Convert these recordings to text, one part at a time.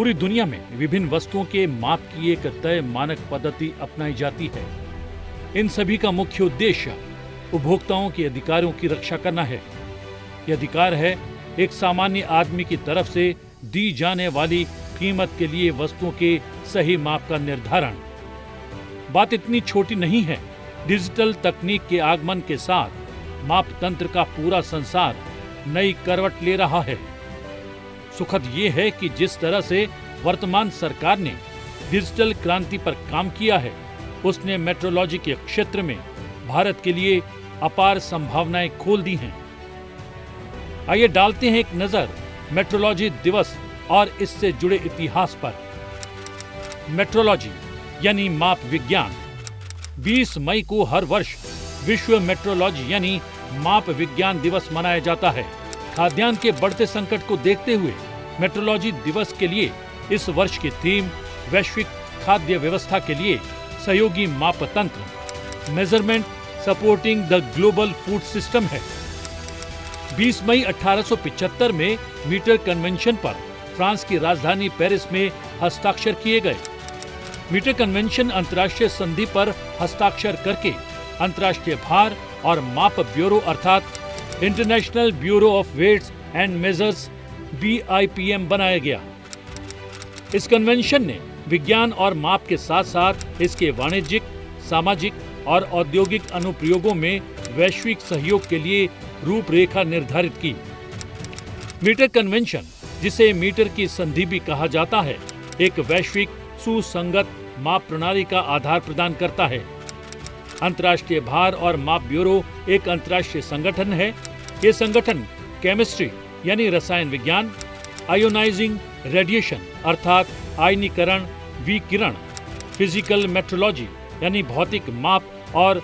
पूरी दुनिया में विभिन्न वस्तुओं के माप की एक तय मानक पद्धति अपनाई जाती है। इन सभी का मुख्य उद्देश्य उपभोक्ताओं के अधिकारों की रक्षा करना है। यह अधिकार है एक सामान्य आदमी की तरफ से दी जाने वाली कीमत के लिए वस्तुओं के सही माप का निर्धारण। बात इतनी छोटी नहीं है। डिजिटल तकनीक के आगमन के साथ माप तंत्र का पूरा संसार नई करवट ले रहा है। सुखद ये है कि जिस तरह से वर्तमान सरकार ने डिजिटल क्रांति पर काम किया है, उसने मेट्रोलॉजी के क्षेत्र में भारत के लिए अपार संभावनाएं खोल दी हैं। आइए डालते हैं एक नजर मेट्रोलॉजी दिवस और इससे जुड़े इतिहास पर। मेट्रोलॉजी यानी माप विज्ञान। 20 मई को हर वर्ष विश्व मेट्रोलॉजी यानी माप विज्ञान दिवस मनाया जाता है। खाद्यान्न के बढ़ते संकट को देखते हुए मेट्रोलॉजी दिवस के लिए इस वर्ष की थीम वैश्विक खाद्य व्यवस्था के लिए सहयोगी माप तंत्र measurement supporting the global food system है। 20 मई 1875 में मीटर कन्वेंशन पर फ्रांस की राजधानी पेरिस में हस्ताक्षर किए गए। मीटर कन्वेंशन अंतर्राष्ट्रीय संधि पर हस्ताक्षर करके अंतर्राष्ट्रीय भार और माप ब्यूरो अर्थात international bureau of weights and measures BIPM बनाया गया। इस कन्वेंशन ने विज्ञान और माप के साथ साथ इसके वाणिज्यिक, सामाजिक और औद्योगिक अनुप्रयोगों में वैश्विक सहयोग के लिए रूपरेखा निर्धारित की। मीटर कन्वेंशन, जिसे मीटर की संधि भी कहा जाता है, एक वैश्विक सुसंगत माप प्रणाली का आधार प्रदान करता है। अंतर्राष्ट्रीय भार और माप ब्यूरो एक अंतर्राष्ट्रीय संगठन है। ये संगठन केमिस्ट्री यानी रसायन विज्ञान, आयोनाइजिंग रेडिएशन अर्थात आयनीकरण विकिरण, फिजिकल मेट्रोलॉजी यानी भौतिक माप और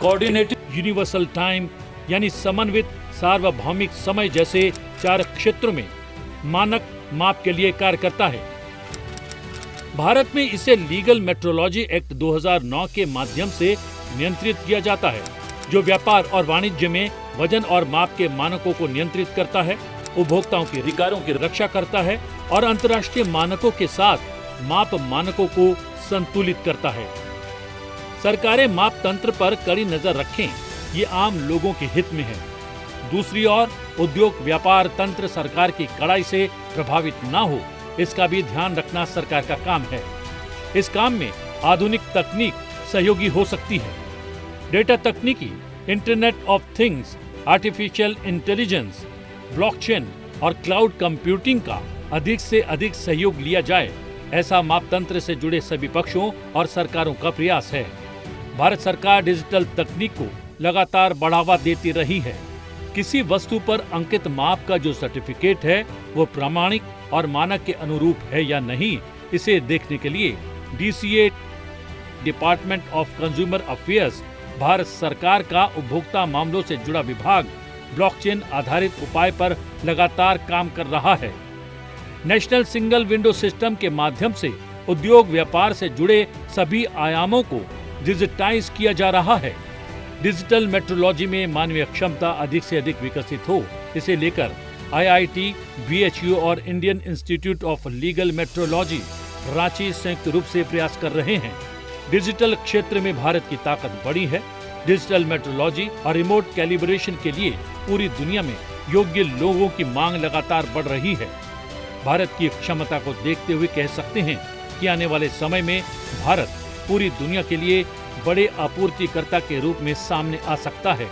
कोऑर्डिनेटेड यूनिवर्सल टाइम यानी समन्वित सार्वभौमिक समय जैसे 4 क्षेत्रों में मानक माप के लिए कार्य करता है। भारत में इसे लीगल मेट्रोलॉजी एक्ट 2009 के माध्यम से नियंत्रित किया जाता है, जो व्यापार और वाणिज्य में वजन और माप के मानकों को नियंत्रित करता है, उपभोक्ताओं के अधिकारों की रक्षा करता है और अंतर्राष्ट्रीय मानकों के साथ माप मानकों को संतुलित करता है। सरकारें माप तंत्र पर कड़ी नजर रखें, ये आम लोगों के हित में है। दूसरी ओर उद्योग व्यापार तंत्र सरकार की कड़ाई से प्रभावित ना हो, इसका भी ध्यान रखना सरकार का काम है। इस काम में आधुनिक तकनीक सहयोगी हो सकती है। डेटा तकनीकी, internet of things, artificial intelligence, blockchain और क्लाउड कंप्यूटिंग का अधिक से अधिक सहयोग लिया जाए, ऐसा माप तंत्र से जुड़े सभी पक्षों और सरकारों का प्रयास है। भारत सरकार डिजिटल तकनीक को लगातार बढ़ावा देती रही है। किसी वस्तु पर अंकित माप का जो सर्टिफिकेट है वो प्रामाणिक और मानक के अनुरूप है या नहीं, इसे देखने के लिए DCA department of consumer affairs, Bharat सरकार का उपभोक्ता मामलों से जुड़ा विभाग, ब्लॉकचेन आधारित उपाय पर लगातार काम कर रहा है। नेशनल सिंगल विंडो सिस्टम के माध्यम से उद्योग व्यापार से जुड़े सभी आयामों को डिजिटाइज किया जा रहा है। डिजिटल मेट्रोलॉजी में मानवीय क्षमता अधिक से अधिक विकसित हो, इसे लेकर IIT, BHU और Indian institute of legal metrology Ranchi संयुक्त रूप से प्रयास कर रहे हैं। डिजिटल क्षेत्र में भारत की ताकत बड़ी है। डिजिटल मेट्रोलॉजी और रिमोट कैलिब्रेशन के लिए पूरी दुनिया में योग्य लोगों की मांग लगातार बढ़ रही है। भारत की क्षमता को देखते हुए कह सकते हैं कि आने वाले समय में भारत पूरी दुनिया के लिए बड़े आपूर्तिकर्ता के रूप में सामने आ सकता है।